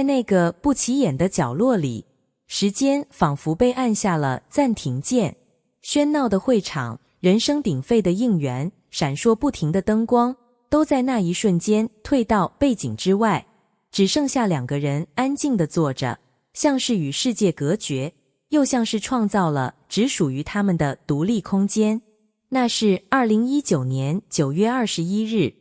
在那个不起眼的角落里，时间仿佛被按下了暂停键。喧闹的会场，人声鼎沸的应援，闪烁不停的灯光，都在那一瞬间退到背景之外，只剩下两个人安静地坐着，像是与世界隔绝，又像是创造了只属于他们的独立空间。那是2019年9月21日，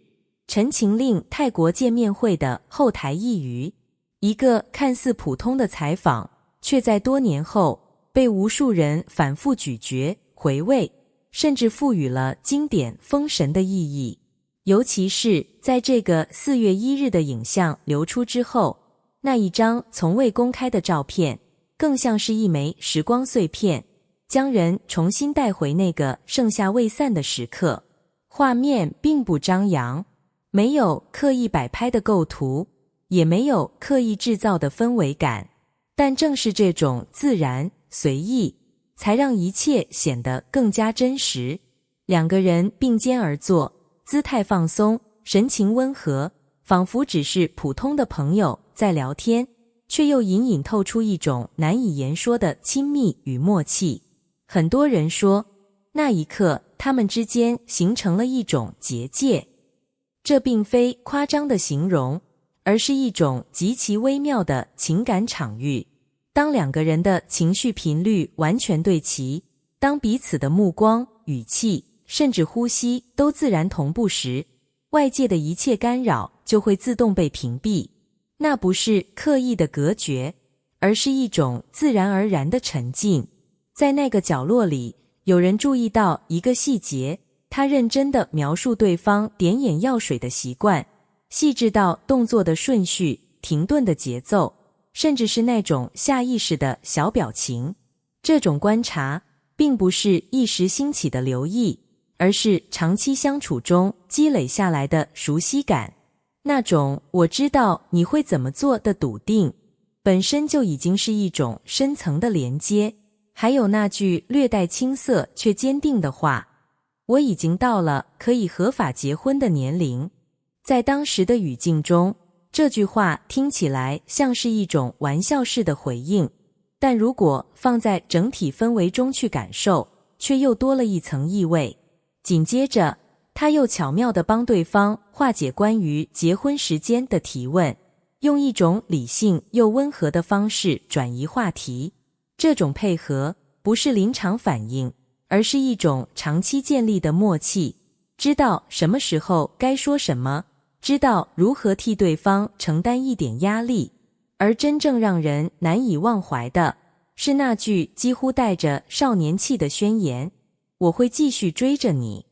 陈情令泰国见面会的后台一隅，一个看似普通的采访，却在多年后被无数人反复咀嚼、回味，甚至赋予了经典封神的意义。尤其是在这个4月1日的影像流出之后，那一张从未公开的照片，更像是一枚时光碎片，将人重新带回那个盛夏未散的时刻。画面并不张扬，没有刻意摆拍的构图，也没有刻意制造的氛围感，但正是这种自然随意，才让一切显得更加真实。两个人并肩而坐，姿态放松，神情温和，仿佛只是普通的朋友在聊天，却又隐隐透出一种难以言说的亲密与默契。很多人说，那一刻他们之间形成了一种结界。这并非夸张的形容，而是一种极其微妙的情感场域。当两个人的情绪频率完全对齐，当彼此的目光、语气，甚至呼吸都自然同步时，外界的一切干扰就会自动被屏蔽。那不是刻意的隔绝，而是一种自然而然的沉浸。在那个角落里，有人注意到一个细节，他认真地描述对方点眼药水的习惯，细致到动作的顺序、停顿的节奏，甚至是那种下意识的小表情。这种观察并不是一时兴起的留意，而是长期相处中积累下来的熟悉感。那种我知道你会怎么做的笃定，本身就已经是一种深层的连接。还有那句略带青涩却坚定的话，我已经到了可以合法结婚的年龄。在当时的语境中，这句话听起来像是一种玩笑式的回应，但如果放在整体氛围中去感受，却又多了一层意味。紧接着，他又巧妙地帮对方化解关于结婚时间的提问，用一种理性又温和的方式转移话题。这种配合不是临场反应，而是一种长期建立的默契，知道什么时候该说什么，知道如何替对方承担一点压力。而真正让人难以忘怀的是那句几乎带着少年气的宣言，我会继续追着你。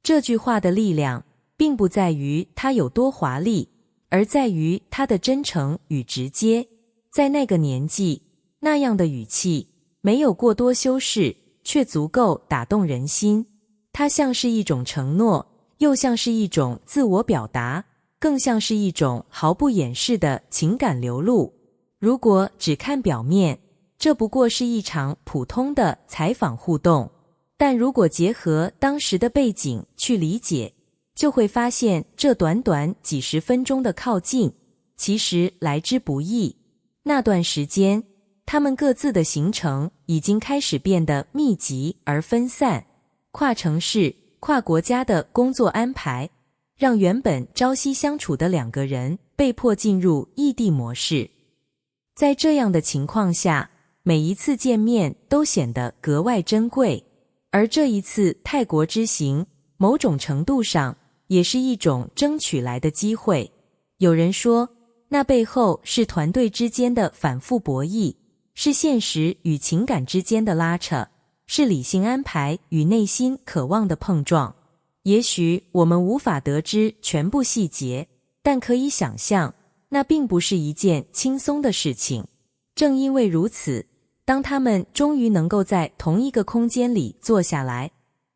这句话的力量并不在于它有多华丽，而在于它的真诚与直接。在那个年纪，那样的语气没有过多修饰，却足够打动人心。它像是一种承诺，又像是一种自我表达，更像是一种毫不掩饰的情感流露。如果只看表面，这不过是一场普通的采访互动，但如果结合当时的背景去理解，就会发现这短短几十分钟的靠近，其实来之不易。那段时间，他们各自的行程已经开始变得密集而分散，跨城市、跨国家的工作安排，让原本朝夕相处的两个人被迫进入异地模式。在这样的情况下，每一次见面都显得格外珍贵，而这一次泰国之行，某种程度上也是一种争取来的机会。有人说，那背后是团队之间的反复博弈，是现实与情感之间的拉扯，是理性安排与内心渴望的碰撞。也许我们无法得知全部细节，但可以想象，那并不是一件轻松的事情。正因为如此，当他们终于能够在同一个空间里坐下来，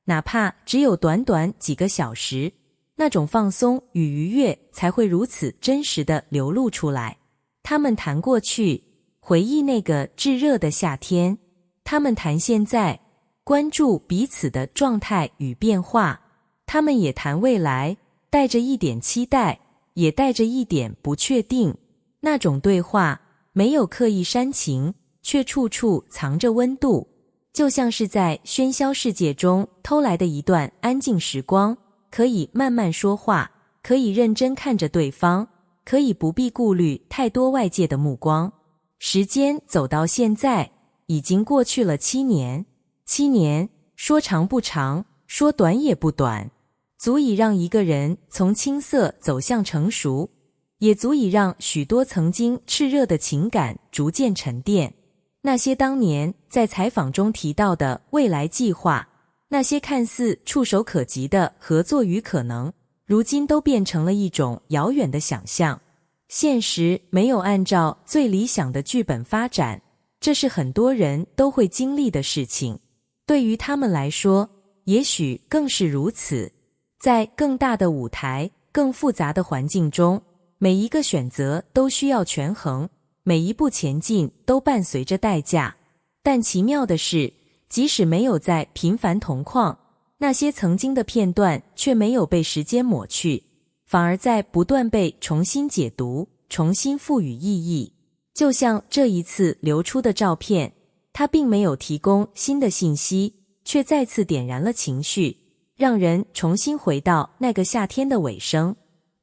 哪怕只有短短几个小时，那种放松与愉悦才会如此真实地流露出来。他们谈过去，回忆那个炙热的夏天，他们谈现在，关注彼此的状态与变化，他们也谈未来，带着一点期待，也带着一点不确定。那种对话没有刻意煽情，却处处藏着温度，就像是在喧嚣世界中偷来的一段安静时光，可以慢慢说话，可以认真看着对方，可以不必顾虑太多外界的目光。时间走到现在，已经过去了7年。7年，说长不长，说短也不短，足以让一个人从青涩走向成熟，也足以让许多曾经炽热的情感逐渐沉淀。那些当年在采访中提到的未来计划，那些看似触手可及的合作与可能，如今都变成了一种遥远的想象。现实没有按照最理想的剧本发展，这是很多人都会经历的事情。对于他们来说，也许更是如此。在更大的舞台、更复杂的环境中，每一个选择都需要权衡，每一步前进都伴随着代价。但奇妙的是，即使没有在频繁同框，那些曾经的片段却没有被时间抹去，反而在不断被重新解读，重新赋予意义。就像这一次流出的照片，它并没有提供新的信息，却再次点燃了情绪，让人重新回到那个夏天的尾声。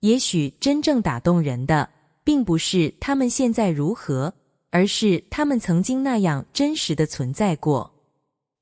也许真正打动人的，并不是他们现在如何，而是他们曾经那样真实的存在过。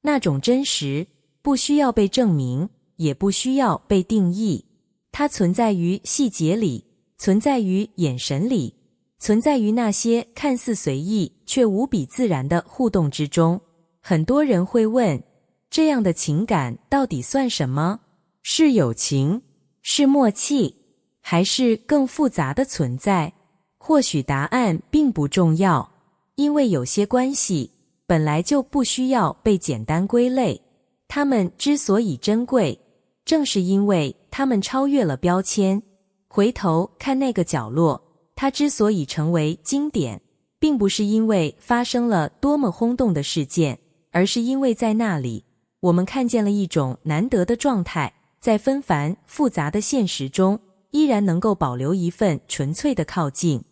那种真实，不需要被证明，也不需要被定义。它存在于细节里，存在于眼神里，存在于那些看似随意却无比自然的互动之中。很多人会问，这样的情感到底算什么？是友情？是默契？还是更复杂的存在？或许答案并不重要，因为有些关系本来就不需要被简单归类。它们之所以珍贵，正是因为它们超越了标签。回头看那个角落，它之所以成为经典，并不是因为发生了多么轰动的事件，而是因为在那里，我们看见了一种难得的状态，在纷繁复杂的现实中，依然能够保留一份纯粹的靠近。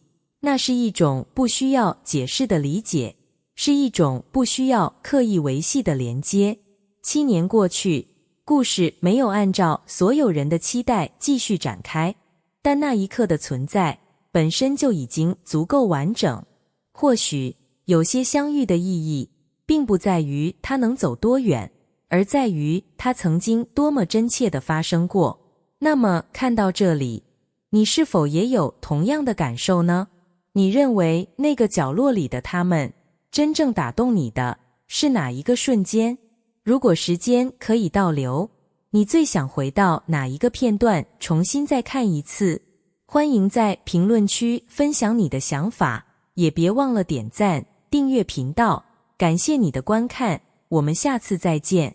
那是一种不需要解释的理解，是一种不需要刻意维系的连接。7年过去，故事没有按照所有人的期待继续展开，但那一刻的存在本身就已经足够完整。或许有些相遇的意义，并不在于它能走多远，而在于它曾经多么真切地发生过。那么看到这里，你是否也有同样的感受呢？你认为那个角落里的他们，真正打动你的是哪一个瞬间？如果时间可以倒流，你最想回到哪一个片段重新再看一次？欢迎在评论区分享你的想法，也别忘了点赞、订阅频道。感谢你的观看，我们下次再见。